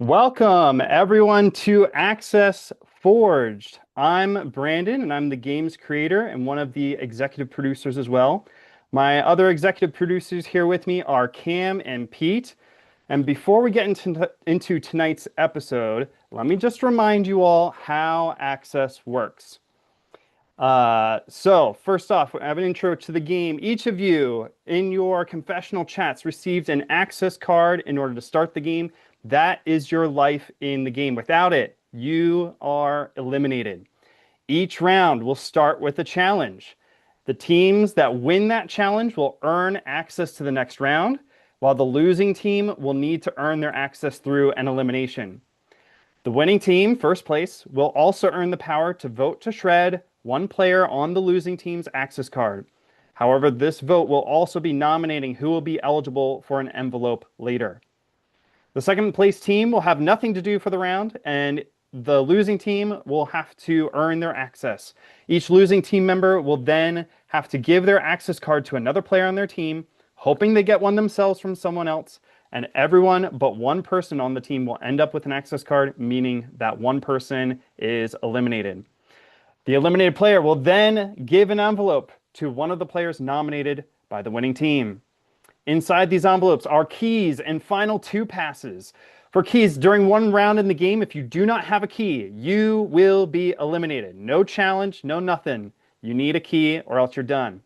Welcome everyone to Access Forged. I'm Brandon and I'm the game's creator and one of the executive producers as well. My other executive producers here with me are Cam and Pete. And before we get into tonight's episode, let me just remind you all how Access works. So first off, I have an intro to the game. Each of you in your confessional chats received an access card in order to start the game. That is your life in the game. Without it, you are eliminated. Each round will start with a challenge. The teams that win that challenge will earn access to the next round, while the losing team will need to earn their access through an elimination. The winning team, first place, will also earn the power to vote to shred one player on the losing team's access card. However, this vote will also be nominating who will be eligible for an envelope later. The second place team will have nothing to do for the round, and the losing team will have to earn their access. Each losing team member will then have to give their access card to another player on their team, hoping they get one themselves from someone else, and everyone but one person on the team will end up with an access card, meaning that one person is eliminated. The eliminated player will then give an envelope to one of the players nominated by the winning team. Inside these envelopes are keys and final two passes. For keys, during one round in the game, if you do not have a key, you will be eliminated. No challenge, no nothing. You need a key or else you're done.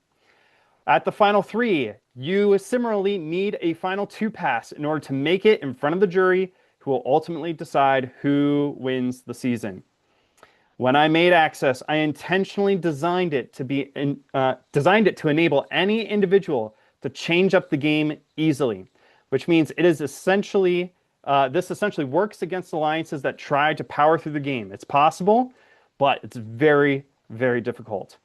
At the final three, you similarly need a final two pass in order to make it in front of the jury, who will ultimately decide who wins the season. When I made Access, I intentionally designed it to enable any individual to change up the game easily, which means this essentially works against alliances that try to power through the game. It's possible, but it's very, very difficult.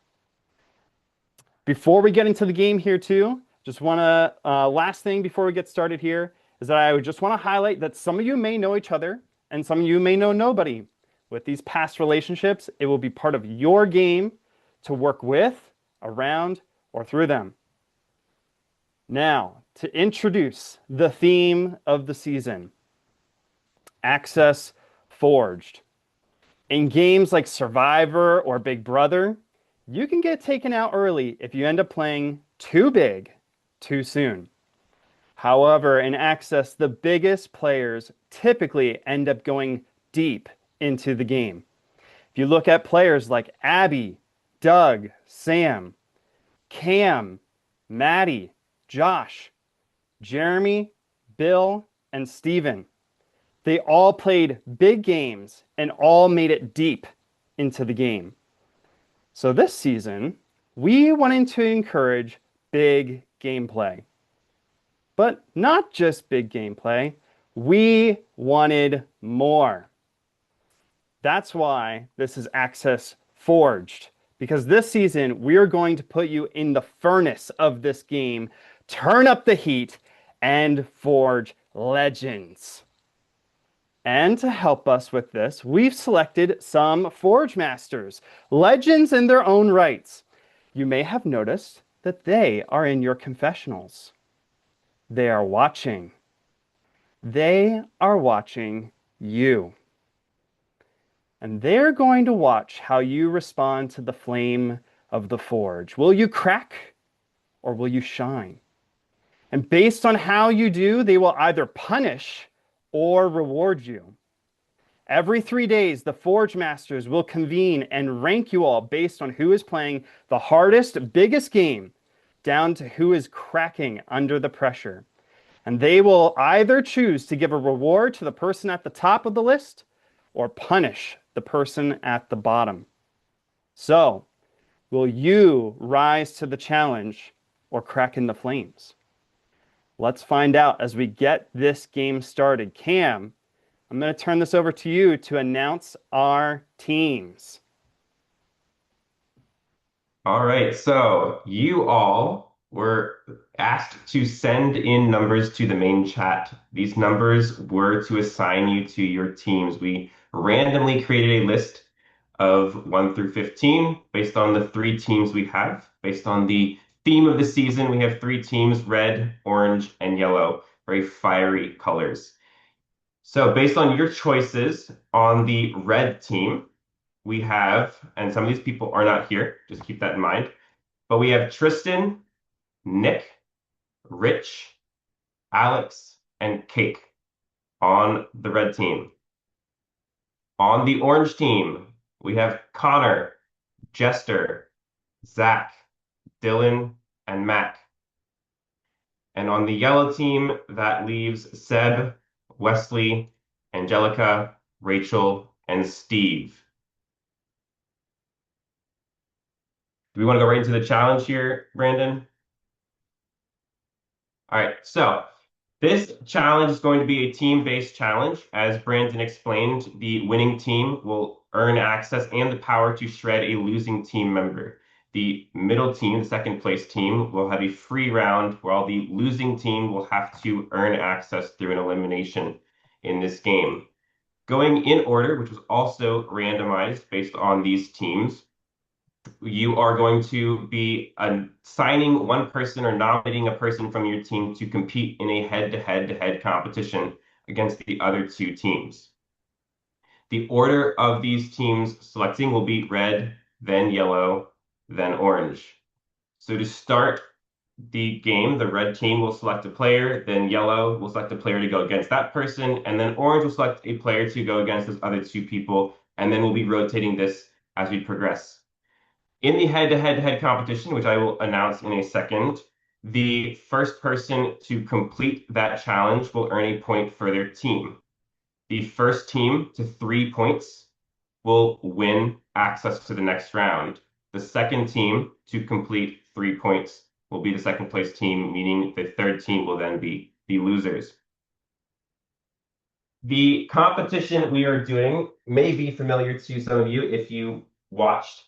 Before we get into the game here too, just want to last thing before we get started here is that I would just want to highlight that some of you may know each other and some of you may know nobody. With these past relationships, it will be part of your game to work with, around, or through them. Now, to introduce the theme of the season, Access Forged. In games like Survivor or Big Brother, you can get taken out early if you end up playing too big, too soon. However, in Access, the biggest players typically end up going deep into the game. If you look at players like Abby, Doug, Sam, Cam, Maddie, Josh, Jeremy, Bill, and Steven, they all played big games and all made it deep into the game. So this season, we wanted to encourage big gameplay. But not just big gameplay, we wanted more. That's why this is Access Forged, because this season we are going to put you in the furnace of this game, turn up the heat, and forge legends. And to help us with this, we've selected some Forge Masters, legends in their own rights. You may have noticed that they are in your confessionals. They are watching. They are watching you. And they're going to watch how you respond to the flame of the forge. Will you crack or will you shine? And based on how you do, they will either punish or reward you. Every 3 days, the Forge Masters will convene and rank you all based on who is playing the hardest, biggest game, down to who is cracking under the pressure. And they will either choose to give a reward to the person at the top of the list or punish the person at the bottom. So, will you rise to the challenge or crack in the flames? Let's find out as we get this game started. Cam, I'm going to turn this over to you to announce our teams. All right, so you all were asked to send in numbers to the main chat. These numbers were to assign you to your teams. We randomly created a list of 1 through 15 based on the three teams we have. Based on the theme of the season, we have three teams, red, orange, and yellow, very fiery colors. So based on your choices on the red team, we have, and some of these people are not here, just keep that in mind, but we have Tristan, Nick, Rich, Alex, and Cake on the red team. On the orange team, we have Connor, Jester, Zach, Dylan, and Matt. And on the yellow team, that leaves Seb, Wesley, Angelica, Rachel, and Steve. Do we want to go right into the challenge here, Brandon? All right, so this challenge is going to be a team-based challenge. As Brandon explained, the winning team will earn access and the power to shred a losing team member. The middle team, the second place team, will have a free round, while the losing team will have to earn access through an elimination in this game. Going in order, which was also randomized based on these teams, you are going to be assigning one person or nominating a person from your team to compete in a head-to-head competition against the other two teams. The order of these teams selecting will be red, then yellow, then orange. So to start the game, the red team will select a player, then yellow will select a player to go against that person, and then orange will select a player to go against those other two people, and then we'll be rotating this as we progress. In the head-to-head competition, which I will announce in a second, the first person to complete that challenge will earn a point for their team. The first team to 3 points will win access to the next round. The second team to complete 3 points will be the second place team, meaning the third team will then be the losers. The competition we are doing may be familiar to some of you if you watched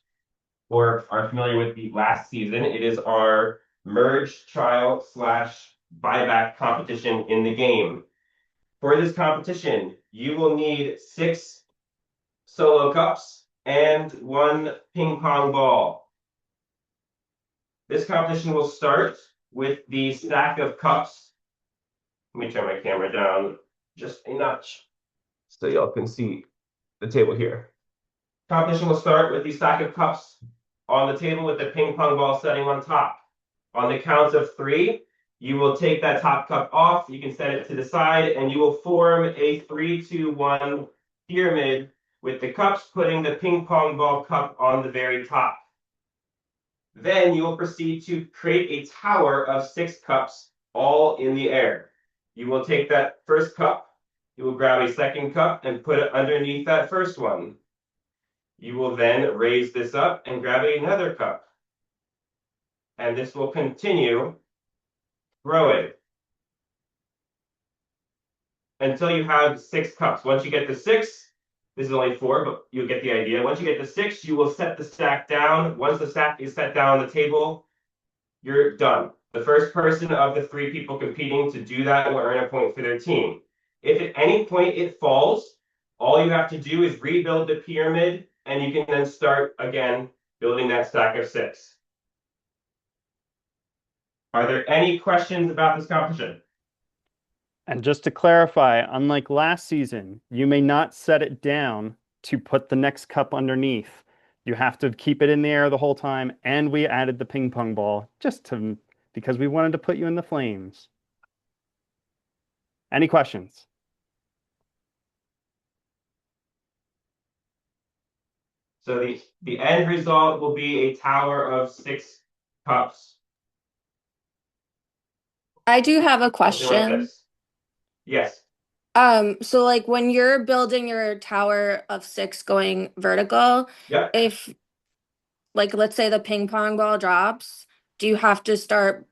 or are familiar with the last season. It is our merge trial slash buyback competition in the game. For this competition, you will need 6 solo cups and 1 ping pong ball. This competition will start with the stack of cups. Let me turn my camera down just a notch so y'all can see the table here. Competition will start with the stack of cups on the table with the ping pong ball setting on top. On the count of 3, you will take that top cup off. You can set it to the side, and you will form a 3-2-1 pyramid with the cups putting the ping pong ball cup on the very top. Then you will proceed to create a tower of 6 cups all in the air. You will take that first cup, you will grab a second cup and put it underneath that first one. You will then raise this up and grab another cup. And this will continue growing until you have 6 cups. Once you get to 6, this is only 4, but you'll get the idea. Once you get to 6, you will set the stack down. Once the stack is set down on the table, you're done. The first person of the 3 people competing to do that will earn a point for their team. If at any point it falls, all you have to do is rebuild the pyramid, and you can then start again building that stack of 6. Are there any questions about this competition? And just to clarify, unlike last season, you may not set it down to put the next cup underneath. You have to keep it in the air the whole time, and we added the ping pong ball because we wanted to put you in the flames. Any questions? So the end result will be a tower of 6 cups. I do have a Something like question. this. Yes. So like when you're building your tower of 6 going vertical, Yep. if like let's say the ping pong ball drops, do you have to start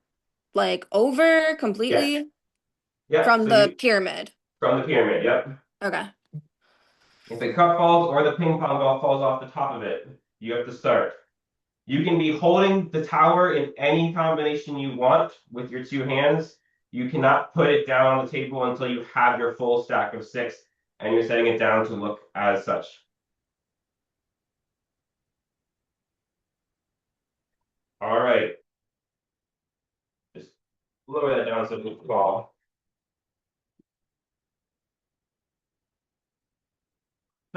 like over completely Yes. Yep. from So the pyramid? from the pyramid. Yep. Okay. If the cup falls or the ping pong ball falls off the top of it, you have to start. You can be holding the tower in any combination you want with your 2 hands. You cannot put it down on the table until you have your full stack of 6 and you're setting it down to look as such. All right. Just lower that down so it doesn't fall.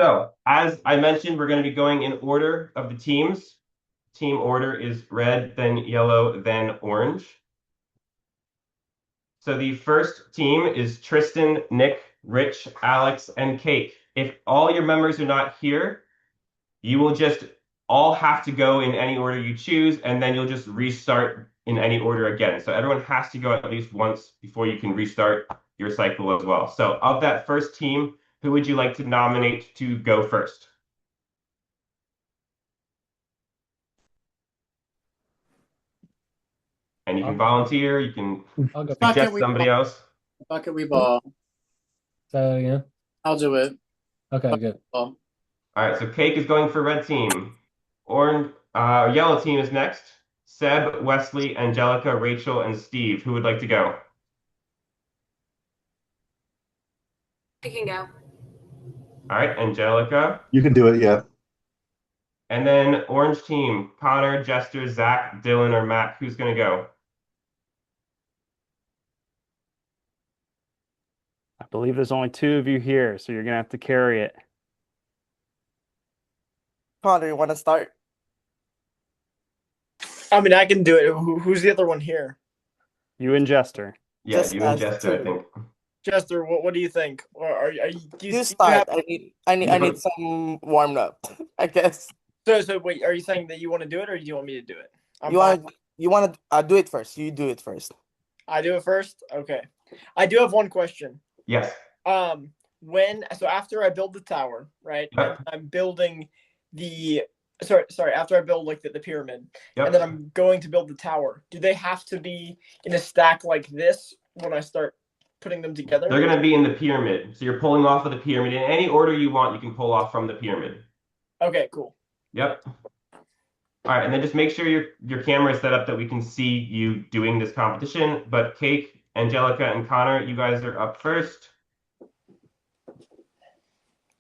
So, as I mentioned, we're going to be going in order of the teams. Team order is red, then yellow, then orange. So the first team is Tristan, Nick, Rich, Alex, and Cake. If all your members are not here, you will just all have to go in any order you choose, and then you'll just restart in any order again. So everyone has to go at least once before you can restart your cycle as well. So of that first team, who would you like to nominate to go first? And you can volunteer, you can I'll go. suggest somebody else. Bucket we ball. So yeah. I'll do it. Okay, good. Ball. All right, so Cake is going for red team. Orange, yellow team is next. Seb, Wesley, Angelica, Rachel, and Steve. Who would like to go? I can go. All right, Angelica. You can do it, yeah. And then orange team, Connor, Jester, Zach, Dylan, or Matt. Who's going to go? I believe there's only two of you here, so you're gonna have to carry it. Connor, you want to start? I mean, I can do it. Who's the other one here? You and Jester. Yeah, Just you and us Jester, I two. think. Jester, what do you think? Or are you? Do You you start. have, I need some warmed up, I guess. so wait, are you saying that you want to do it, or do you want me to do it? I'm You fine. want to do it first. You do it first. I do it first. Okay. I do have one question. Yes. So after I build the tower, right? Yep. And I'm building the sorry. After I build like the pyramid, Yep. and then I'm going to build the tower. Do they have to be in a stack like this when I start putting them together? They're going to be in the pyramid. So you're pulling off of the pyramid. In any order you want, you can pull off from the pyramid. Okay, cool. Yep. All right, and then just make sure your camera is set up that we can see you doing this competition. But Cake, Angelica, and Connor, you guys are up first.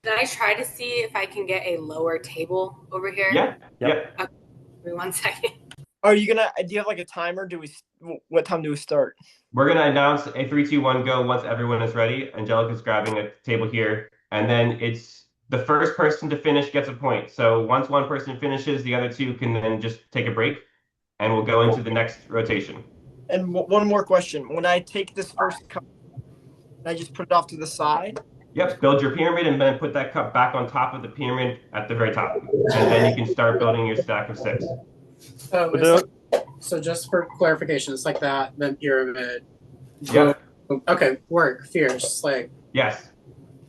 Can I try to see if I can get a lower table over here? Yeah. Yep. Yep. Give me 1 second. Are you gonna? Do you have like a timer? What time do we start? We're going to announce a 3, 2, 1, go once everyone is ready. Angelica's grabbing a table here. And then it's the first person to finish gets a point. So once one person finishes, the other two can then just take a break. And we'll go into the next rotation. And one more question: when I take this first cup, I just put it off to the side. Yep, build your pyramid and then put that cup back on top of the pyramid at the very top. And then you can start building your stack of 6. So, But it's so just for clarification, it's like that, then pyramid. Yep. Okay, work, fierce, like. Yes.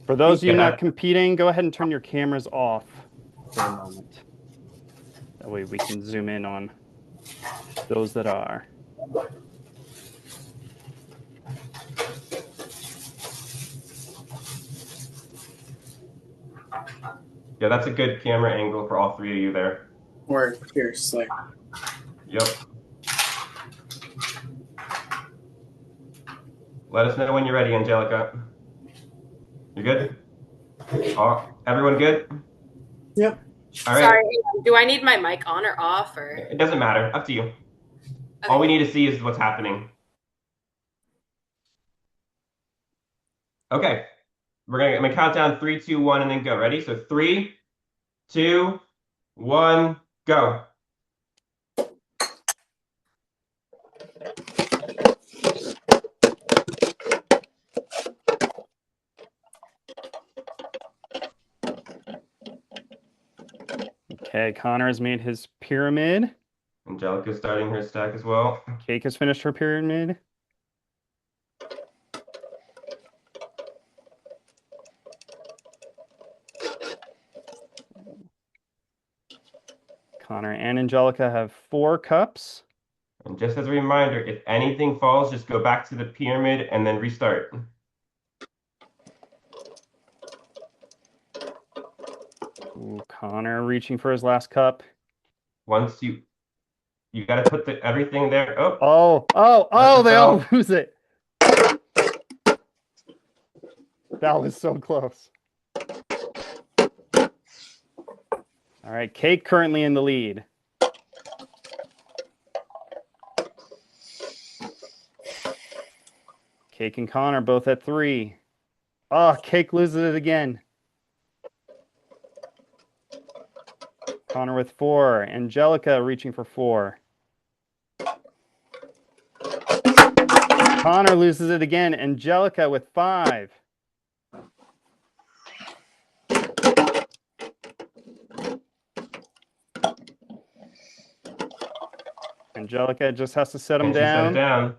For those of you Yeah. not competing, go ahead and turn your cameras off for a moment. That way we can zoom in on those that are. Yeah, that's a good camera angle for all 3 of you there. Work, fierce, like. Yep. Let us know when you're ready, Angelica. You good? Oh, everyone good? Yep. All right. Sorry, do I need my mic on or off? Or It doesn't matter. Up to you. okay. All we need to see is what's happening. Okay. I'm gonna count down 3, 2, 1, and then go. Ready? So 3, 2, 1, go. Okay, Connor has made his pyramid. Angelica's starting her stack as well. Cake has finished her pyramid. Connor and Angelica have 4 cups. And just as a reminder, if anything falls, just go back to the pyramid and then restart. Ooh, Connor reaching for his last cup. Once you got to put everything there. Oh, Oh, they all fell. lose it. That was so close. All right, Cake currently in the lead. Cake and Connor both at 3. Oh, Cake loses it again. Connor with 4. Angelica reaching for 4. Connor loses it again. Angelica with 5. Angelica just has to set him And she set it down. down.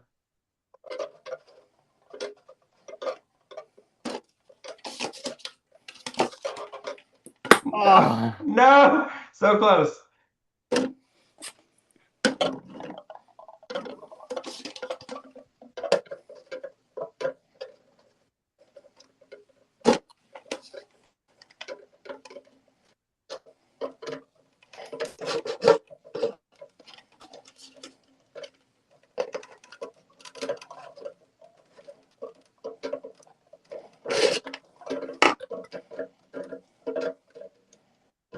Oh. No, so close.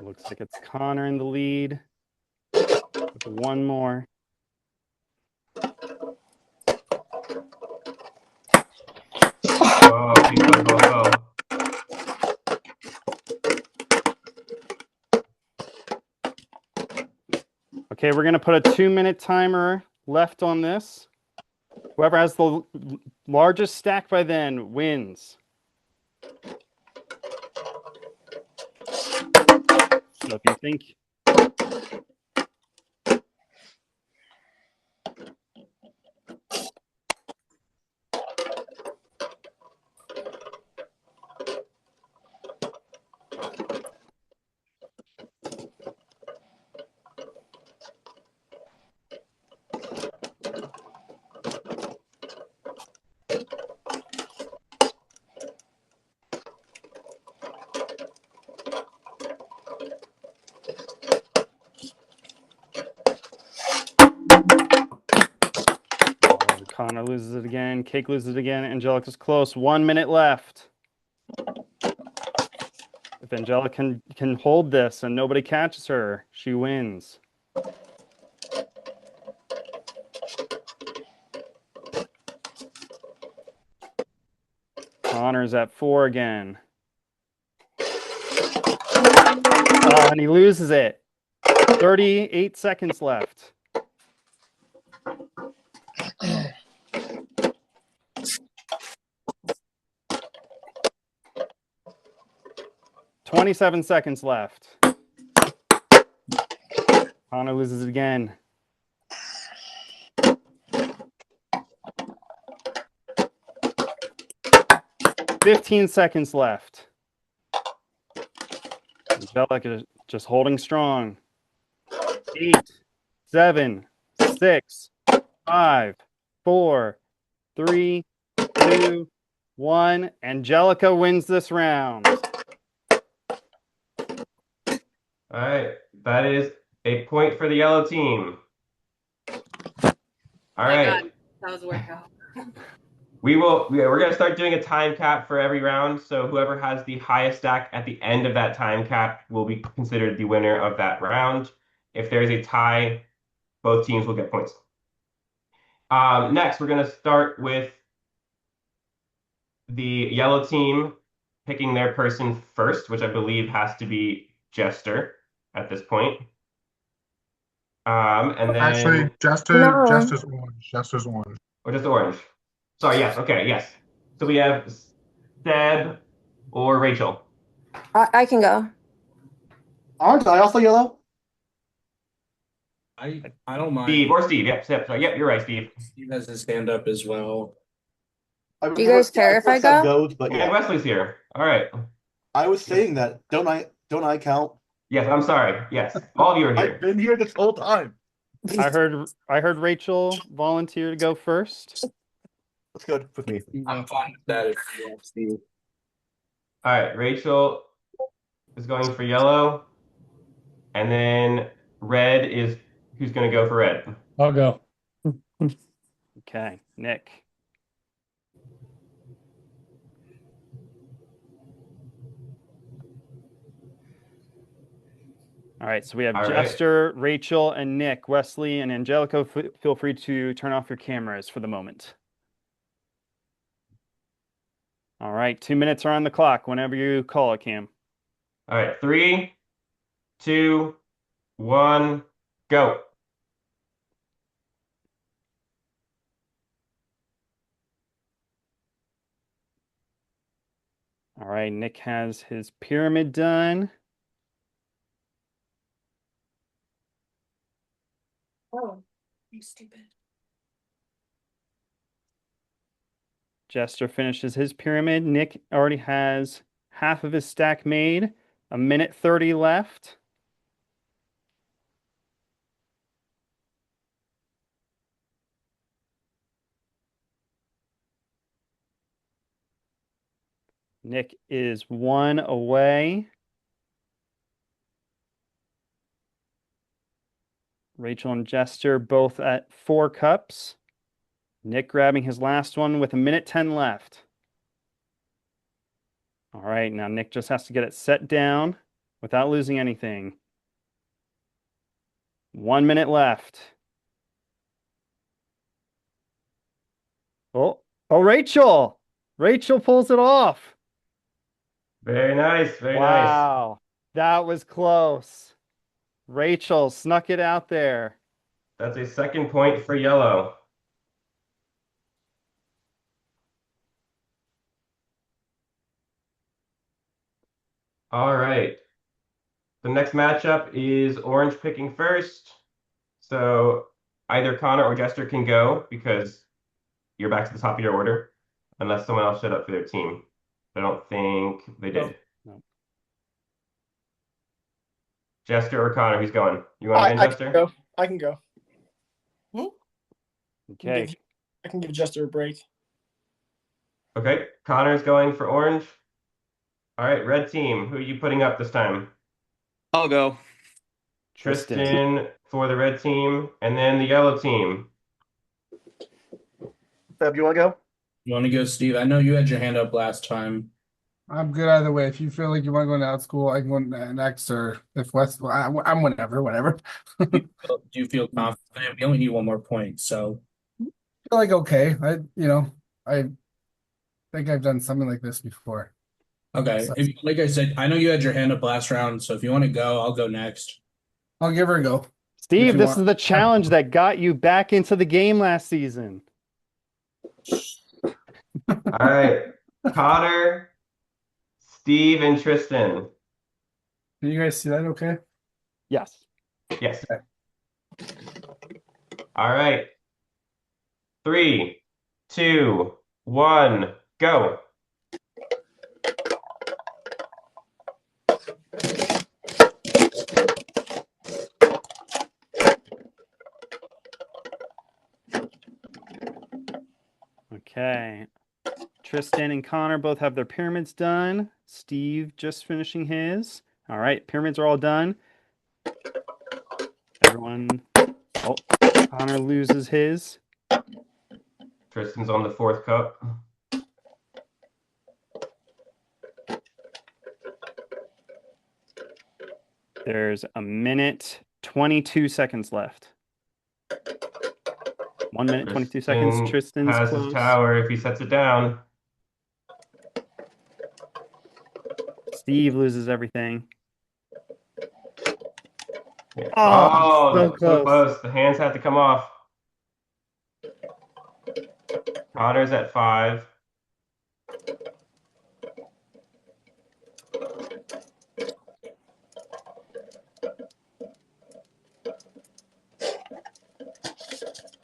Looks like it's Connor in the lead. With 1 more. Whoa, whoa. Okay, we're going to put a 2-minute timer left on this. Whoever has the largest stack by then wins. So if you think Connor loses it again. Cake loses it again. Angelica's close. 1 minute left. If Angelica can hold this and nobody catches her, she wins. Connor's at 4 again. Oh, and he loses it. 38 seconds left. "27 seconds left. Connor loses it again. "15 seconds left. Angelica just holding strong. 8, 7, 6, 5, 4, 3, 2, 1. Angelica wins this round. All right, that is a point for the yellow team. All My right. God, that was a workout. We're going to start doing a time cap for every round. So whoever has the highest stack at the end of that time cap will be considered the winner of that round. If there's a tie, both teams will get points. Next, we're going to start with the yellow team picking their person first, which I believe has to be Jester at this point. And then Actually, No. Jester's orange. Jester's orange. or just orange. Sorry, yes, okay, yes. So we have Seb or Rachel. I can go. Aren't I also yellow? I don't mind. Steve or Steve, yep, Seb. Sorry, yep, you're right, Steve. Steve has his hand up as well. Do you guys care if I go? Goes, but And yeah, Wesley's here. All right. I was saying that. Don't I count? Yes, I'm sorry. Yes, all of you are I've here. been here this whole time. I heard Rachel volunteer to go first. That's good with me. I'm fine with that if you want, Steve. All right, Rachel is going for yellow, and then red is who's going to go for red. I'll go. Okay, Nick. All right, so we have All right. Jester, Rachel, and Nick. Wesley and Angelica, feel free to turn off your cameras for the moment. All right, 2 minutes are on the clock whenever you call it, Cam. All right, 3, 2, 1, go. All right, Nick has his pyramid done. Oh, you stupid. Jester finishes his pyramid. Nick already has half of his stack made. 1:30 left. Nick is 1 away. Rachel and Jester both at 4 cups. Nick grabbing his last one with 1:10 left. All right, now Nick just has to get it set down without losing anything. 1 minute left. Oh, Rachel! Rachel pulls it off. Very nice. Very nice. Wow, that was close. Rachel snuck it out there. That's a second point for yellow. All right. The next matchup is orange picking first. So either Connor or Jester can go because you're back to the top of your order, unless someone else showed up for their team. I don't think they did. No. Jester or Connor, who's going? You want to win, I Jester? can go. I can go. Okay. I can give Jester a break. Okay, Connor's going for orange. All right, red team, who are you putting up this time? I'll go. Tristan for the red team, and then the yellow team. Feb, you want to go? You want to go, Steve? I know you had your hand up last time. I'm good either way. If you feel like you want to go into out school, I can go next, or if West, I'm whatever. Do you feel confident? We only need one more point, so Feel like okay. I think I've done something like this before. okay. So- Like I said, I know you had your hand up last round, so if you want to go, I'll go next. I'll give her a go. Steve, you this want- is the challenge that got you back into the game last season. All right, Connor, Steve, and Tristan. Can you guys see that okay? Yes. Yes. All right. 3, 2, 1, go. Okay. Tristan and Connor both have their pyramids done. Steve just finishing his. All right, pyramids are all done. Everyone. Oh, Connor loses his. Tristan's on the 4th cup. There's 1:22 seconds left. 1 minute, 22 seconds. Tristan's has close. his tower if he sets it down. Steve loses everything. Oh, so so close. close. The hands have to come off. Connor's at 5.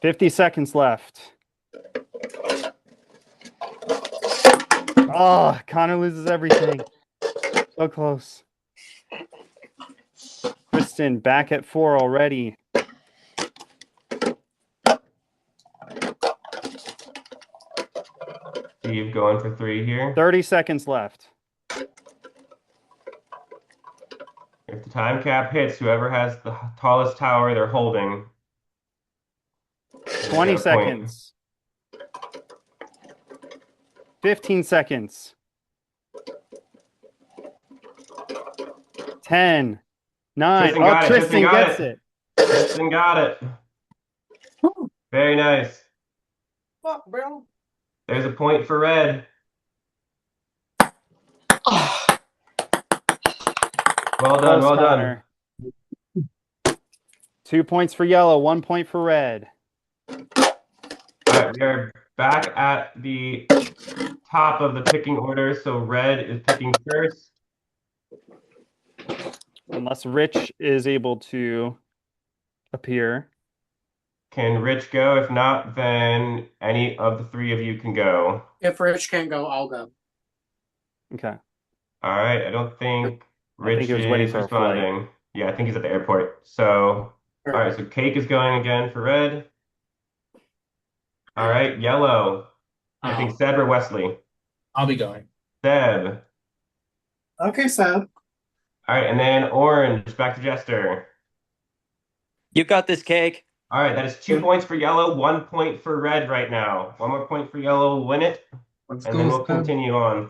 $50 left. Oh, Connor loses everything. So close. Tristan back at 4 already. Steve going for 3 here. 30 seconds left. If the time cap hits, whoever has the tallest tower, they're holding. 20 Get a point. seconds. 15 seconds. 10, 9. Tristan got it. Tristan Tristan got gets it. it. Tristan got it. Very nice. Fuck, bro. There's a point for red. Well done, Close, well done. Connor. 2 points for yellow, 1 point for red. All right, we are back at the top of the picking order. So red is picking first. Unless Rich is able to appear. Can Rich go? If not, then any of the three of you can go. If Rich can't go, I'll go. Okay. All right, I don't think I think Rich he was waiting is for a flight. responding. Yeah, I think he's at the airport. So, all right, so Cake is going again for red. All right, yellow. I think Seb or Wesley. I'll be going. Seb. Okay, Seb. All right, and then orange. Back to Jester. You got this, Cake. All right, that is 2 points for yellow, 1 point for red right now. One more point for yellow will win it, Let's and go, then we'll Seb. continue on.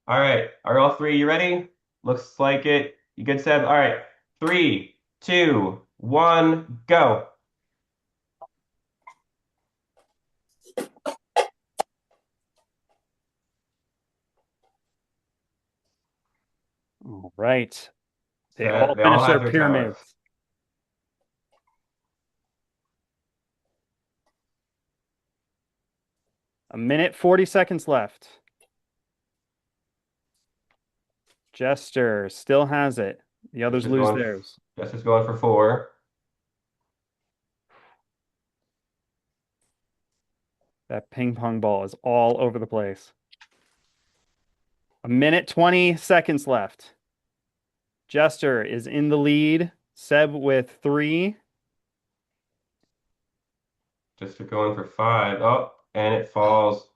All right, are all three you ready? Looks like it. You good, Seb? All right, 3, 2, 1, go. All right. They Seb, all they all finish have their their tower. pyramids. A minute, 40 seconds left. Jester still has it. The others Jester's lose going- theirs. Jester's going for 4. That ping pong ball is all over the place. A minute, 20 seconds left. Jester is in the lead. Seb with 3. Jester going for 5. Oh, and it falls.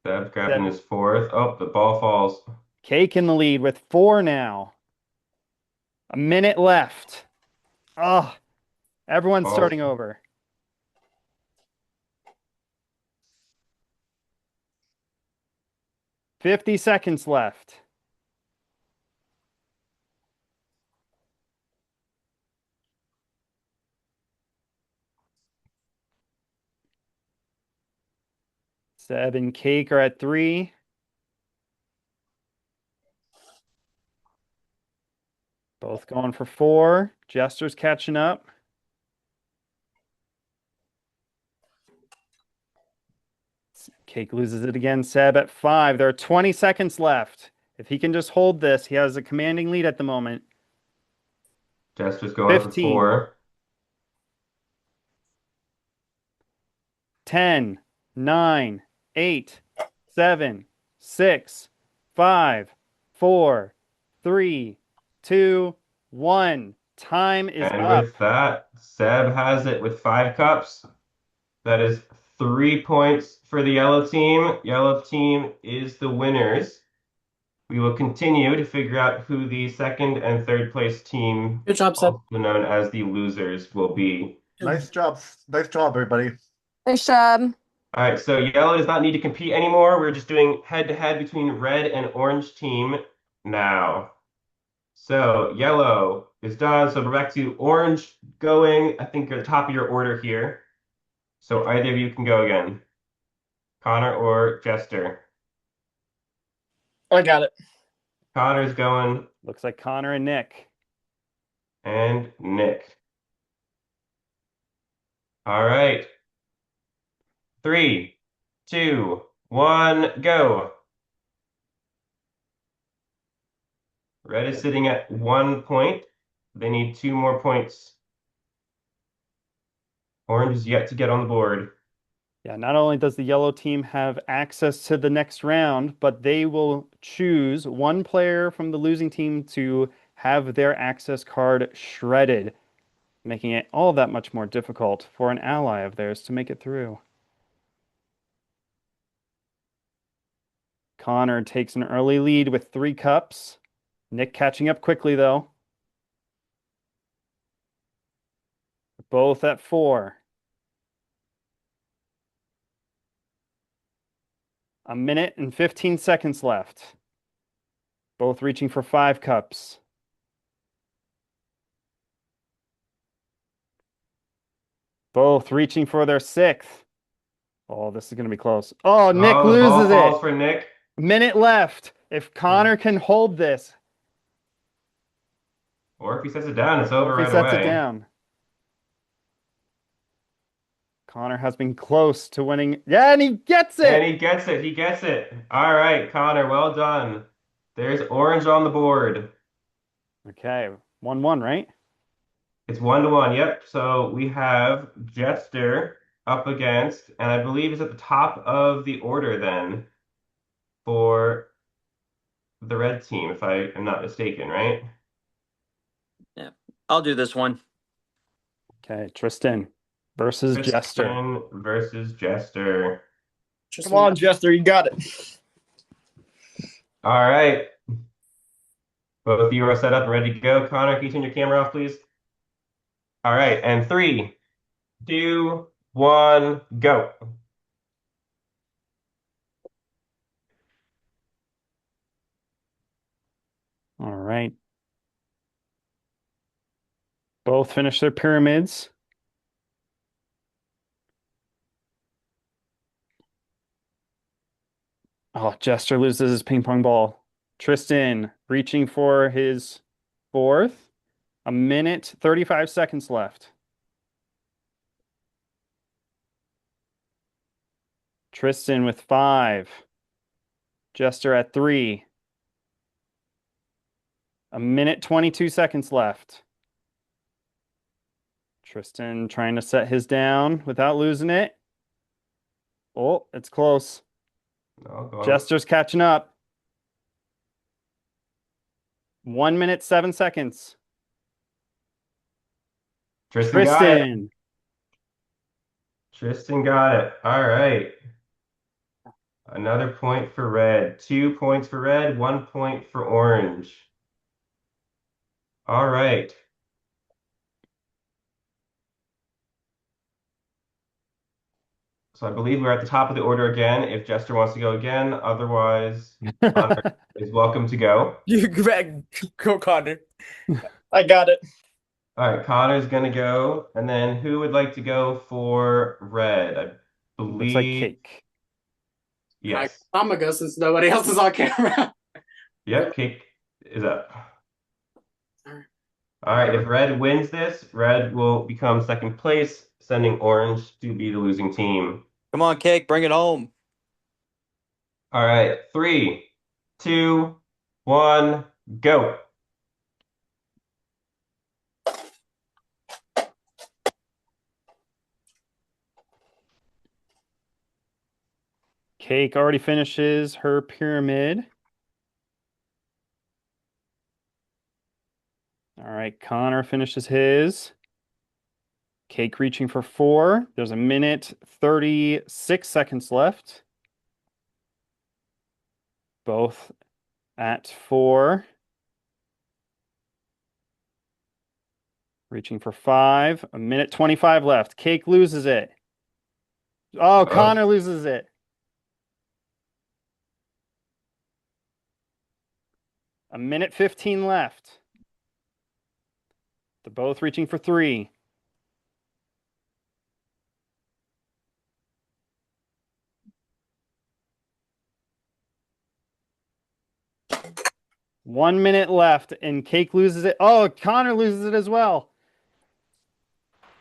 Seb grabbing his 4th. Oh, the ball falls. Cake in the lead with 4 now. A minute left. Oh, everyone's Balls. starting over. $50 left. Seb and Cake are at 3. Both going for 4. Jester's catching up. Cake loses it again. Seb at 5. There are 20 seconds left. If he can just hold this, he has a commanding lead at the moment. Jester's going 15. for 4. 10, 9, 8, 7, 6, 5, 4, 3, 2, 1. Time is And up. with that, Seb has it with 5 cups. That is 3 points for the yellow team. Yellow team is the winners. We will continue to figure out who the second and third place team, Good job, Seb. also known as the losers, will be. Nice job. Nice job, everybody. Nice job. All right, so yellow does not need to compete anymore. We're just doing head-to-head between red and orange team now. So yellow is done. So we're back to orange going, I think, at the top of your order here. So either of you can go again. Connor or Jester. I got it. Connor's going, Looks like Connor and Nick. and Nick. All right. 3, 2, 1, go. Red is sitting at 1 point. They need 2 more points. Orange is yet to get on the board. Yeah, not only does the yellow team have access to the next round, but they will choose one player from the losing team to have their access card shredded, making it all that much more difficult for an ally of theirs to make it through. Connor takes an early lead with 3 cups. Nick catching up quickly, though. Both at 4. A minute and 15 seconds left. Both reaching for 5 cups. Both reaching for their 6th. Oh, this is going to be close. Oh, Nick Oh, the ball loses falls it. for Nick. Minute left. If Connor can hold this. Or if he sets it down, it's over Or if right he sets away. it down. Connor has been close to winning. Yeah, and he gets And it. he gets it. He gets it. All right, Connor, well done. There's orange on the board. Okay, 1-1, right? It's 1-1. Yep. So we have Jester up against, and I believe is at the top of the order then for the red team, if I am not mistaken, right? Yeah, I'll do this one. Okay, Tristan versus Jester. Tristan versus Jester. Come on, Jester, you got it. All right. Both of you are set up and ready to go. Connor, can you turn your camera off, please? All right, and 3, 2, 1, go. All right. Both finish their pyramids. Oh, Jester loses his ping pong ball. Tristan reaching for his fourth. 1 minute, 35 seconds left. Tristan with 5. Jester at 3. 1 minute, 22 seconds left. Tristan trying to set his down without losing it. Oh, it's close. No, go on. Jester's catching up. 1 minute, 7 seconds. Tristan got it. Tristan. Tristan got it. All right. Another point for red. 2 points for red, 1 point for orange. All right. So I believe we're at the top of the order again if Jester wants to go again. Otherwise, Connor is welcome to go. You Greg, go Connor. I got it. All right, Connor's gonna go. And then who would like to go for red? I Looks like believe. Cake. Yes. I'm gonna go since nobody else is on camera. Yep, Cake is up. Alright. All right, if red wins this, red will become second place, sending orange to be the losing team. Come on, Cake, bring it home. All right, 3, 2, 1, go. Cake already finishes her pyramid. All right, Connor finishes his. Cake reaching for 4. There's 1 minute, 36 seconds left. Both at 4. Reaching for 5. 1 minute, 25 left. Cake loses it. Oh, Connor loses it. 1 minute, 15 left. They're both reaching for 3. One minute left, and Cake loses it. Oh, Connor loses it as well.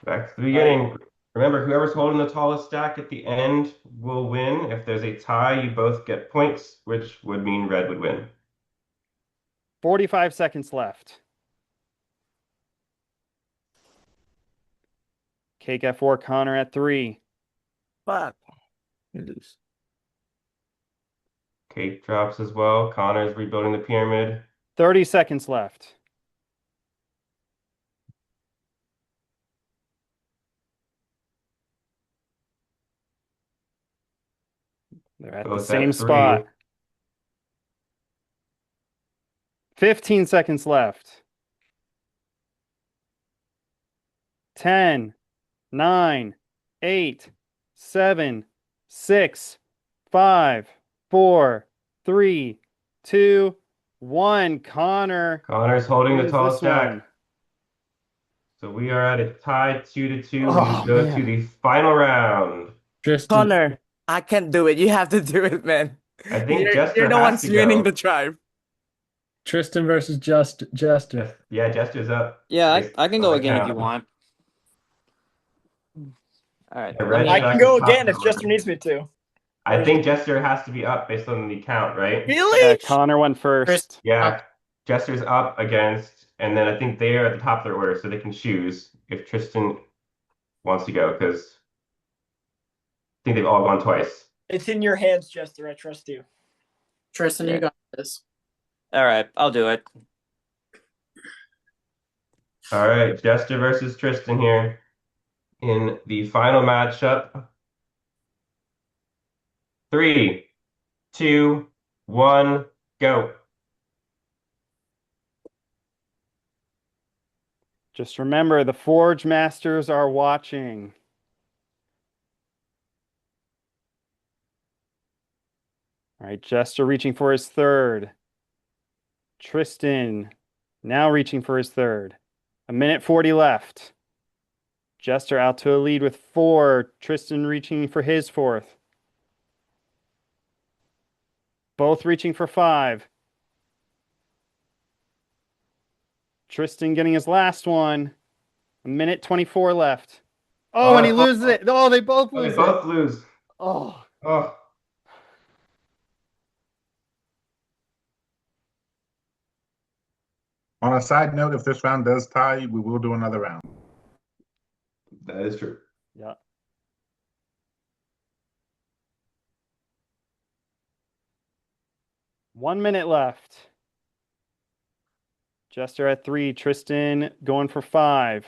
Back to the beginning. Remember, whoever's holding the tallest stack at the end will win. If there's a tie, you both get points, which would mean red would win. 45 seconds left. Cake at 4, Connor at 3. Fuck. You lose. Cake drops as well. Connor's rebuilding the pyramid. 30 seconds left. They're at the Both at same 3. spot. 15 seconds left. 10, 9, 8, 7, 6, 5, 4, 3, 2, 1. Connor's holding the wins tallest this stack. one. So we are at a tie 2-2. Oh, We go man. to the final round. Tristan. Connor, I can't do it. You have to do it, man. I think You're Jester the has one to winning go. the tribe. Tristan versus Jester. Yeah, Jester's up. Yeah, Based I can on go the again if you count. want. All right. Yeah, Let Red me. I Jack can is go top again of if the Jester order. needs me to. I think Jester has to be up based on the count, right? Really? Connor went first. Yeah, Jester's up against, and then I think they are at the top of their order, so they can choose if Tristan wants to go, because I think they've all gone twice. It's in your hands, Jester. I trust you. Tristan, Yeah. you got this. All right, I'll do it. All right, Jester versus Tristan here in the final matchup. 3, 2, 1, go. Just remember, the Forge Masters are watching. All right, Jester reaching for his third. Tristan now reaching for his third. 1:40 left. Jester out to a lead with 4. Tristan reaching for his fourth. Both reaching for 5. Tristan getting his last one. 1:24 left. Oh, and he loses it. Oh, they both They lose it. both lose. Oh. Oh. On a side note, if this round does tie, we will do another round. That is true. Yeah. One minute left. Jester at 3. Tristan going for 5.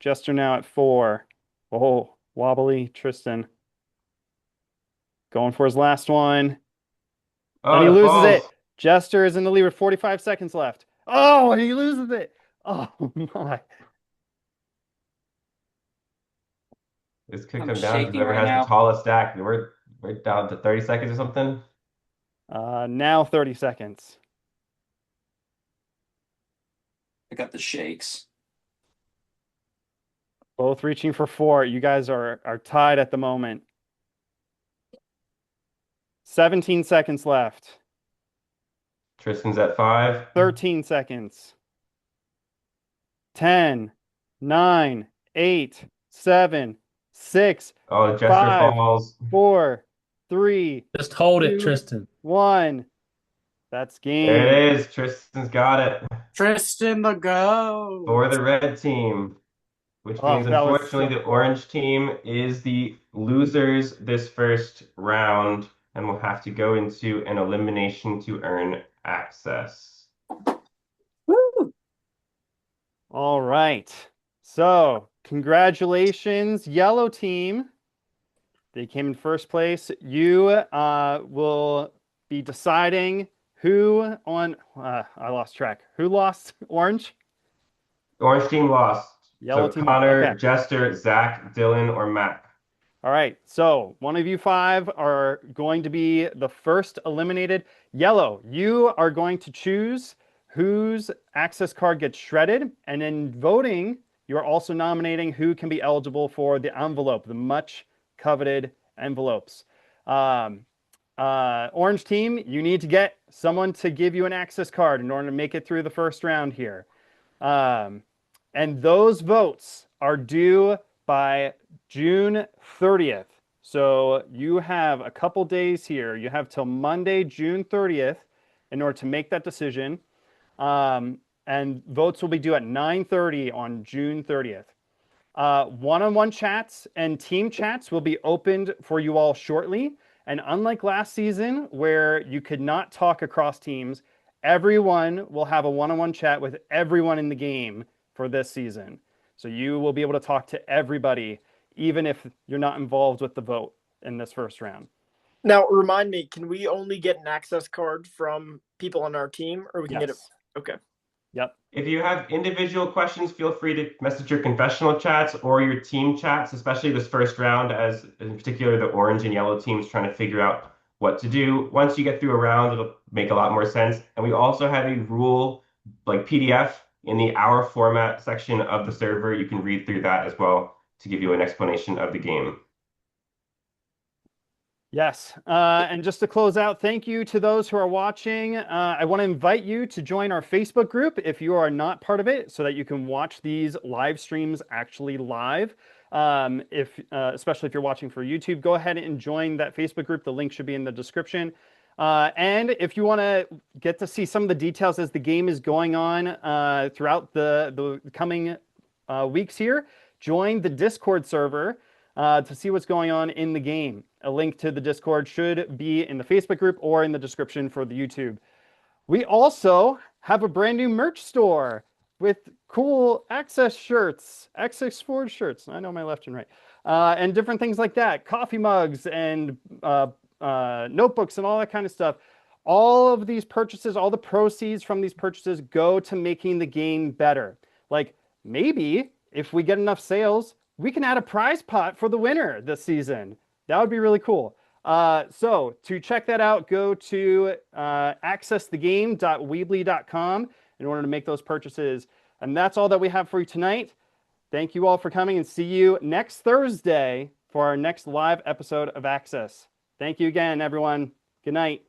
Jester now at 4. Oh, wobbly Tristan. Going for his last one. Oh, And he it loses falls. it. Jester is in the lead with 45 seconds left. Oh, and he loses it. Oh, my. This could I'm come down to shaking whoever right has now. the tallest stack. We're down to 30 seconds or something. Now 30 seconds. I got the shakes. Both reaching for 4. You guys are tied at the moment. 17 seconds left. Tristan's at 5. 13 seconds. 10, 9, 8, 7, 6, Oh, Jester 5, falls. 4, 3, Just hold it, 2, Tristan. 1. That's game. There it is. Tristan's got it Tristan the go. for the red team, which Oh, means that was unfortunately so the orange team is the losers this first round and will have to go into an elimination to earn access. All right. So, congratulations, yellow team. They came in first place. You will be deciding who on. I lost track. Who lost? Orange? Orange team lost. Yellow So team. Connor, Okay. Jester, Zach, Dylan, or Matt. All right. So, one of you 5 are going to be the first eliminated. Yellow, you are going to choose whose access card gets shredded. And in voting, you're also nominating who can be eligible for the envelope, the much coveted envelopes. Orange team, you need to get someone to give you an access card in order to make it through the first round here. And those votes are due by June 30th. So you have a couple days here. You have till Monday, June 30th in order to make that decision. And votes will be due at 9:30 on June 30th. One-on-one chats and team chats will be opened for you all shortly. And unlike last season, where you could not talk across teams, everyone will have a one-on-one chat with everyone in the game for this season. So you will be able to talk to everybody, even if you're not involved with the vote in this first round. Now, remind me, can we only get an access card from people on our team, or we can get it? Yes. Okay. Yep. If you have individual questions, feel free to message your confessional chats or your team chats, especially this first round, as in particular the orange and yellow teams trying to figure out what to do. Once you get through a round, it'll make a lot more sense. And we also have a rule like PDF in the Our Format section of the server. You can read through that as well to give you an explanation of the game. Yes. And just to close out, thank you to those who are watching. I want to invite you to join our Facebook group if you are not part of it, so that you can watch these live streams actually live. Especially if you're watching for YouTube, go ahead and join that Facebook group. The link should be in the description. And if you want to get to see some of the details as the game is going on throughout the coming weeks here, join the Discord server to see what's going on in the game. A link to the Discord should be in the Facebook group or in the description for the YouTube. We also have a brand new merch store with cool Access shirts, Access Forge shirts. I know my left and right. And different things like that. Coffee mugs and notebooks and all that kind of stuff. All of these purchases, all the proceeds from these purchases go to making the game better. Like maybe if we get enough sales, we can add a prize pot for the winner this season. That would be really cool. So to check that out, go to accessthegame.weebly.com in order to make those purchases. And that's all that we have for you tonight. Thank you all for coming, and see you next Thursday for our next live episode of Access. Thank you again, everyone. Good night.